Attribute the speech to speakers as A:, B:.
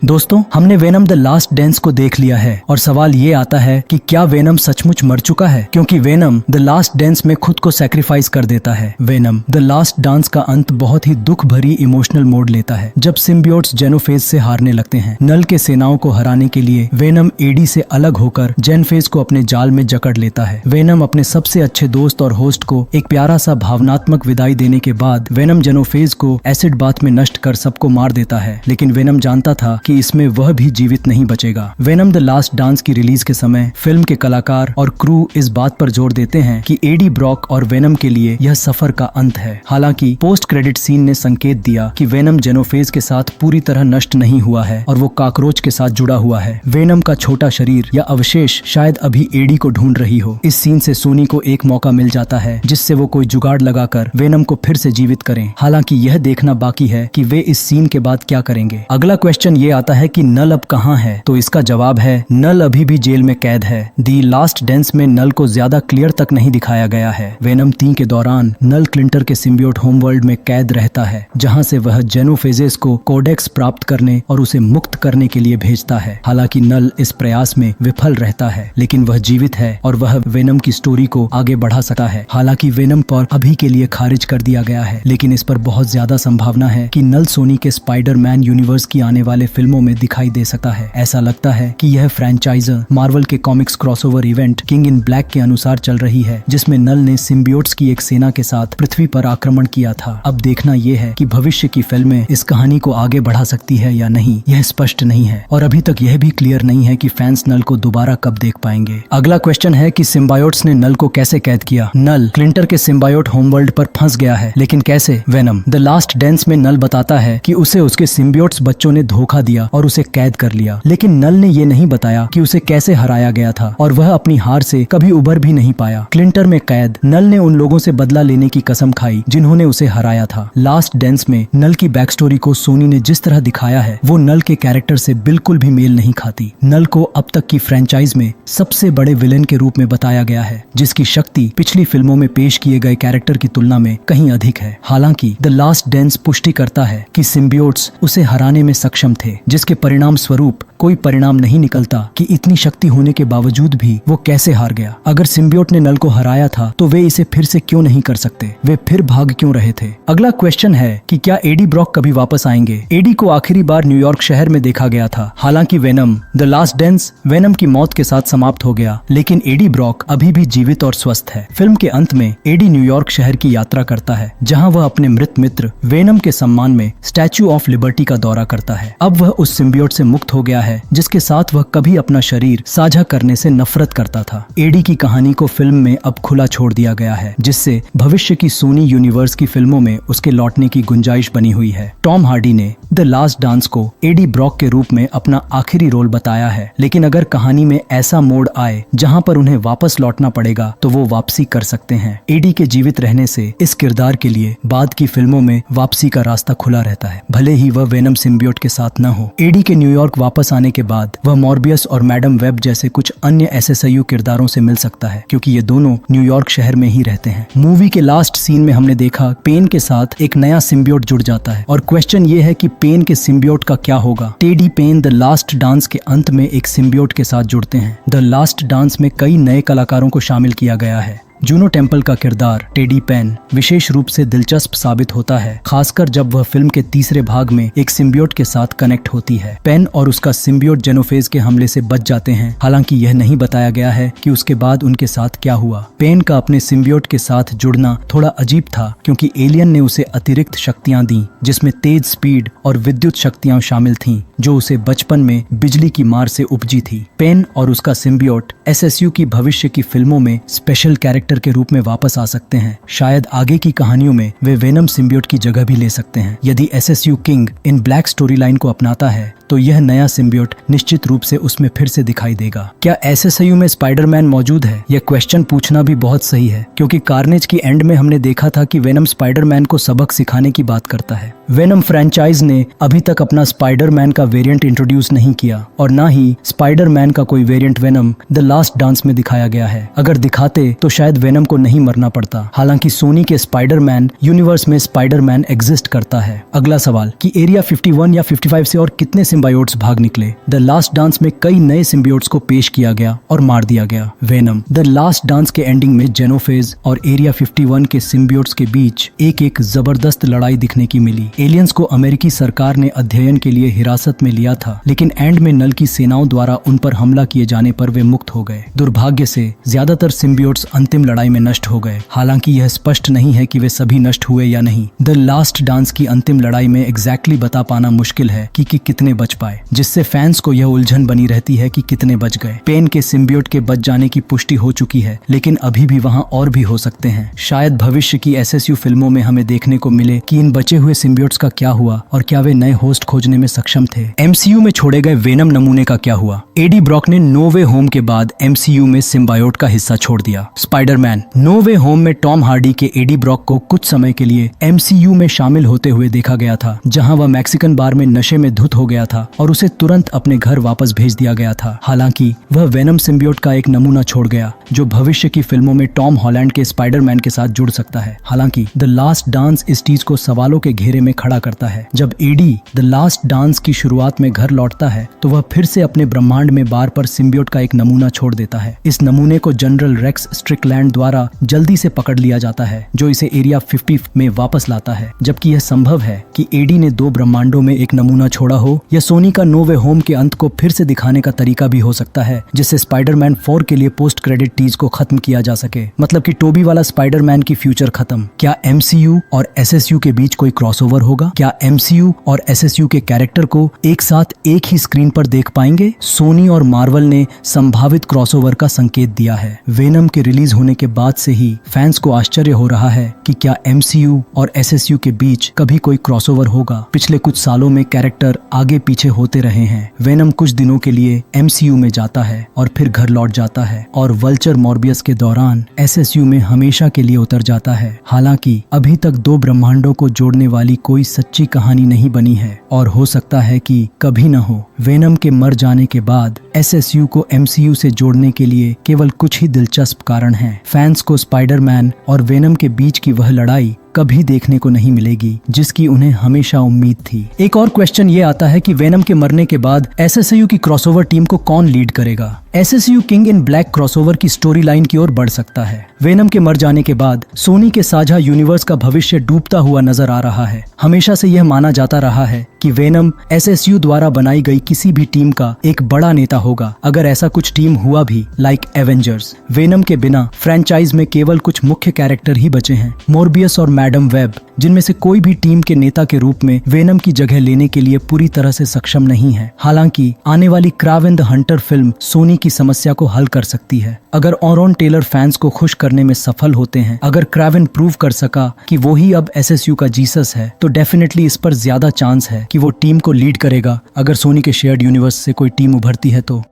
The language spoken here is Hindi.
A: दोस्तों, हमने वेनम द लास्ट डांस को देख लिया है और सवाल ये आता है कि क्या वेनम सचमुच मर चुका है, क्योंकि वेनम द लास्ट डांस में खुद को सैक्रिफाइस कर देता है। वेनम द लास्ट डांस का अंत बहुत ही दुख भरी इमोशनल मोड लेता है जब सिम्बियोट्स जेनोफेज से हारने लगते हैं। नल के सेनाओं को हराने के लिए वेनम एडी से अलग होकर जेनफेज को अपने जाल में जकड़ लेता है। वेनम अपने सबसे अच्छे दोस्त और होस्ट को एक प्यारा सा भावनात्मक विदाई देने के बाद वेनम जेनोफेज को एसिड बाथ में नष्ट कर सबको मार देता है, लेकिन वेनम जानता था कि इसमें वह भी जीवित नहीं बचेगा। वेनम द लास्ट डांस की रिलीज के समय फिल्म के कलाकार और क्रू इस बात पर जोर देते हैं कि एडी ब्रॉक और वेनम के लिए यह सफर का अंत है। हालांकि पोस्ट क्रेडिट सीन ने संकेत दिया कि वेनम जेनोफेज के साथ पूरी तरह नष्ट नहीं हुआ है और वो कॉकरोच के साथ जुड़ा हुआ है। वेनम का छोटा शरीर या अवशेष शायद अभी एडी को ढूंढ रही हो। इस सीन से सोनी को एक मौका मिल जाता है जिससे वो कोई जुगाड़ लगाकर वेनम को फिर से जीवित करें। हालांकि यह देखना बाकी है कि वे इस सीन के बाद क्या करेंगे। अगला क्वेश्चन ये आता है कि नल अब कहाँ है, तो इसका जवाब है नल अभी भी जेल में कैद है। दी लास्ट डांस में नल को ज्यादा क्लियर तक नहीं दिखाया गया है। वेनम 3 के दौरान नल क्लिंटर के सिम्बियोट होमवर्ल्ड में कैद रहता है, जहाँ से वह जेनोफेजेस को कोडेक्स प्राप्त करने और उसे मुक्त करने के लिए भेजता है। हालांकि नल इस प्रयास में विफल रहता है, लेकिन वह जीवित है और वह वेनम की स्टोरी को आगे बढ़ा सकता है। हालांकि वेनम पर अभी के लिए खारिज कर दिया गया है, लेकिन इस पर बहुत ज्यादा संभावना है कि नल सोनी के स्पाइडरमैन यूनिवर्स की आने वाले फिल्मों में दिखाई दे सकता है। ऐसा लगता है कि यह फ्रेंचाइजर मार्वल के comics crossover event king in black के अनुसार चल रही है, जिसमें नल ने सिम्बियोट्स की एक सेना के साथ पृथ्वी पर आक्रमण किया था। अब देखना यह है कि भविष्य की फिल्में इस कहानी को आगे बढ़ा सकती है या नहीं, यह स्पष्ट नहीं है और अभी तक यह भी क्लियर नहीं है कि फैंस नल को दोबारा कब देख पाएंगे। अगला क्वेश्चन है कि सिम्बायोट्स ने नल को कैसे कैद किया। नल क्लिंटर के सिम्बायोट होमवर्ल्ड पर फंस गया है, लेकिन कैसे? वेनम द लास्ट डांस में नल बताता है कि उसे उसके सिम्बियोट्स बच्चों ने धोखा दिया और उसे कैद कर लिया, लेकिन नल ने ये नहीं बताया कि उसे कैसे हराया गया था और वह अपनी हार से कभी उबर भी नहीं पाया। क्लिंटर में कैद नल ने उन लोगों से बदला लेने की कसम खाई जिन्होंने उसे हराया था। लास्ट डांस में नल की बैक स्टोरी को सोनी ने जिस तरह दिखाया है वो नल के कैरेक्टर से बिल्कुल भी मेल नहीं खाती। नल को अब तक की फ्रेंचाइज में सबसे बड़े विलेन के रूप में बताया गया है, जिसकी शक्ति पिछली फिल्मों में पेश किए गए कैरेक्टर की तुलना में कहीं अधिक है। हालांकि द लास्ट डांस पुष्टि करता है कि सिम्बियोट्स उसे हराने में सक्षम थे, जिसके परिणाम स्वरूप कोई परिणाम नहीं निकलता कि इतनी शक्ति होने के बावजूद भी वो कैसे हार गया। अगर सिम्बियोट ने नल को हराया था तो वे इसे फिर से क्यों नहीं कर सकते, वे फिर भाग क्यों रहे थे। अगला क्वेश्चन है कि क्या एडी ब्रॉक कभी वापस आएंगे। एडी को आखिरी बार न्यूयॉर्क शहर में देखा गया था। हालांकि venom the last dance venom की मौत के साथ समाप्त हो गया, लेकिन एडी ब्रॉक अभी भी जीवित और स्वस्थ है। फिल्म के अंत में एडी न्यूयॉर्क शहर की यात्रा करता है, जहाँ वह अपने मृत मित्र वेनम के सम्मान में स्टैच्यू ऑफ लिबर्टी का दौरा करता है। अब वह उस सिम्बियोट से मुक्त हो गया है जिसके साथ वह कभी अपना शरीर साझा करने से नफरत करता था। एडी की कहानी को फिल्म में अब खुला छोड़ दिया गया है, जिससे भविष्य की सोनी यूनिवर्स की फिल्मों में उसके लौटने की गुंजाइश बनी हुई है। टॉम हार्डी ने द लास्ट डांस को एडी ब्रॉक के रूप में अपना आखिरी रोल बताया है, लेकिन अगर कहानी में ऐसा मोड़ आए जहां पर उन्हें वापस लौटना पड़ेगा तो वो वापसी कर सकते हैं। एडी के जीवित रहने से इस किरदार के लिए बाद की फिल्मों में वापसी का रास्ता खुला रहता है, भले ही वह वेनम सिम्बियोट के साथ न हो। एडी के न्यूयॉर्क वापस आने के बाद वह मॉर्बियस और मैडम वेब जैसे कुछ अन्य एसएसयू किरदारों से मिल सकता है, क्योंकि ये दोनों न्यूयॉर्क शहर में ही रहते हैं। मूवी के लास्ट सीन में हमने देखा पेन के साथ एक नया सिम्बियोट जुड़ जाता है और क्वेश्चन ये है कि पेन के सिम्बियोट का क्या होगा। टेडी पेन द लास्ट डांस के अंत में एक सिम्बियोट के साथ जुड़ते हैं। द लास्ट डांस में कई नए कलाकारों को शामिल किया गया है। जूनो टेम्पल का किरदार टेडी पेन विशेष रूप से दिलचस्प साबित होता है, खासकर जब वह फिल्म के तीसरे भाग में एक सिम्बियोट के साथ कनेक्ट होती है। पेन और उसका सिम्बियोट जेनोफेज के हमले से बच जाते हैं। हालांकि यह नहीं बताया गया है कि उसके बाद उनके साथ क्या हुआ। पेन का अपने सिम्बियोट के साथ जुड़ना थोड़ा अजीब था, क्योंकि एलियन ने उसे अतिरिक्त शक्तियां दी, जिसमें तेज स्पीड और विद्युत शक्तियां शामिल थीं, जो उसे बचपन में बिजली की मार से उपजी थी। पेन और उसका सिम्बियोट एसएसयू की भविष्य की फिल्मों में स्पेशल कैरेक्टर के रूप में वापस आ सकते हैं। शायद आगे की कहानियों में वे वेनम सिम्बियोट की जगह भी ले सकते हैं। यदि SSU king in black story line को अपनाता है तो यह नया सिम्बियोट निश्चित रूप से उसमें फिर से दिखाई देगा। क्या एसएसयू में स्पाइडरमैन मौजूद है? यह क्वेश्चन पूछना भी बहुत सही है, क्योंकि कार्नेज की एंड में हमने देखा था कि वेनम स्पाइडरमैन को सबक सिखाने की बात करता है। वेनम फ्रेंचाइज ने अभी तक अपना स्पाइडरमैन का वेरिएंट इंट्रोड्यूस नहीं किया और ना ही स्पाइडरमैन का कोई variant venom the last dance में दिखाया गया है। अगर दिखाते तो शायद वेनम को नहीं मरना पड़ता। हालांकि सोनी के स्पाइडरमैन यूनिवर्स में स्पाइडरमैन एग्जिस्ट करता है। अगला सवाल कि एरिया 51 या 55 से और कितने सिम्बायोट्स भाग निकले। द लास्ट डांस में कई नए सिम्बियोट्स को पेश किया गया और मार दिया गया। वेनम द लास्ट डांस के एंडिंग में जेनोफेज और एरिया 51 के सिम्बियोट्स के बीच एक जबरदस्त लड़ाई दिखने की मिली। एलियंस को अमेरिकी सरकार ने अध्ययन के लिए हिरासत में लिया था, लेकिन एंड में नल की सेनाओं द्वारा उन पर हमला किए जाने पर वे मुक्त हो गए। दुर्भाग्य से ज्यादातर सिम्बियोट्स अंतिम लड़ाई में नष्ट हो गए। हालांकि यह स्पष्ट नहीं है कि वे सभी नष्ट हुए या नहीं। द लास्ट डांस की अंतिम लड़ाई में एग्जैक्टली बता पाना मुश्किल है कि कितने बच पाए, जिससे फैंस को यह उलझन बनी रहती है कि कितने बच गए। पेन के सिम्बियोट के बच जाने की पुष्टि हो चुकी है, लेकिन अभी भी वहां और भी हो सकते हैं। शायद भविष्य की एसएसयू फिल्मों में हमें देखने को मिले कि इन बचे हुए सिम्बियोट्स का क्या हुआ और क्या वे नए होस्ट खोजने में सक्षम थे। एमसीयू में छोड़े गए वेनम नमूने का क्या हुआ? एडी ब्रॉक ने नो वे होम के बाद एमसीयू में सिम्बायोट का हिस्सा छोड़ दिया। स्पाइडरमैन नो वे होम में टॉम हार्डी के एडी ब्रॉक को कुछ समय के लिए एमसीयू में शामिल होते हुए देखा गया था, जहां वह मैक्सिकन बार में नशे में धुत हो गया था और उसे तुरंत अपने घर वापस भेज दिया गया था। हालांकि वह वेनम सिम्बियोट का एक नमूना छोड़ गया जो भविष्य की फिल्मों में टॉम हॉलैंड के स्पाइडरमैन के साथ जुड़ सकता है। हालांकि द लास्ट डांस इस चीज को सवालों के घेरे में खड़ा करता है। जब एडी द लास्ट डांस की शुरुआत में घर लौटता है तो वह फिर से अपने ब्रह्मांड में बार पर सिम्बियोट का एक नमूना छोड़ देता है। इस नमूने को जनरल रेक्स स्ट्रिकलैंड द्वारा जल्दी से पकड़ लिया जाता है, जो इसे एरिया 50 में वापस लाता है। जबकि यह संभव है कि एडी ने दो ब्रह्मांडों में एक नमूना छोड़ा हो, या सोनी का नो वे होम के अंत को फिर से दिखाने का तरीका भी हो सकता है, जिससे स्पाइडरमैन 4 के लिए पोस्ट क्रेडिट टीज को खत्म किया जा सके। मतलब कि टोबी वाला स्पाइडरमैन की फ्यूचर खत्म। क्या एमसीयू और एसएसयू के बीच कोई क्रॉसओवर होगा? क्या एमसीयू और एसएसयू के कैरेक्टर को एक साथ एक ही स्क्रीन पर देख पाएंगे? सोनी और मार्वल ने संभावित क्रॉसओवर का संकेत दिया है। वेनम के रिलीज होने के बाद से ही फैंस को आश्चर्य हो रहा है कि क्या एमसीयू और एसएसयू के बीच कभी कोई क्रॉसओवर होगा। पिछले कुछ सालों में कैरेक्टर आगे पीछे होते रहे हैं। वेनम कुछ दिनों के लिए एमसीयू में जाता है और फिर घर लौट जाता है, और वल्चर मॉर्बियस के दौरान एसएसयू में हमेशा के लिए उतर जाता है। हालांकि अभी तक दो ब्रह्मांडों को जोड़ने वाली कोई सच्ची कहानी नहीं बनी है, और हो सकता है कि कभी न हो। वेनम के मर जाने के बाद एसएसयू को एमसीयू से जोड़ने के लिए केवल कुछ ही दिलचस्प कारण हैं। फैंस को स्पाइडरमैन और वेनम के बीच की वह लड़ाई कभी देखने को नहीं मिलेगी जिसकी उन्हें हमेशा उम्मीद थी। एक और क्वेश्चन ये आता है कि वेनम के मरने के बाद एसएसयू की क्रॉसओवर टीम को कौन लीड करेगा? SSU king in black crossover की स्टोरी लाइन की ओर बढ़ सकता है। वेनम के मर जाने के बाद सोनी के साझा यूनिवर्स का भविष्य डूबता हुआ नजर आ रहा है। हमेशा से यह माना जाता रहा है कि वेनम एसएसयू द्वारा बनाई गई किसी भी टीम का एक बड़ा नेता होगा। अगर ऐसा कुछ टीम हुआ भी, लाइक एवेंजर्स, वेनम के बिना फ्रेंचाइज में केवल कुछ मुख्य कैरेक्टर ही बचे हैं, मोर्बियस और मैडम वेब, जिनमें से कोई भी टीम के नेता के रूप में वेनम की जगह लेने के लिए पूरी तरह से सक्षम नहीं है। हालांकि आने वाली क्रावेन द हंटर फिल्म सोनी की समस्या को हल कर सकती है। अगर ऑरोन टेलर फैंस को खुश करने में सफल होते हैं, अगर क्रावेन प्रूव कर सका कि वो ही अब एसएसयू का जीसस है, तो डेफिनेटली इस पर ज्यादा चांस है कि वो टीम को लीड करेगा। अगर सोनी के शेयर्ड यूनिवर्स से कोई टीम उभरती है तो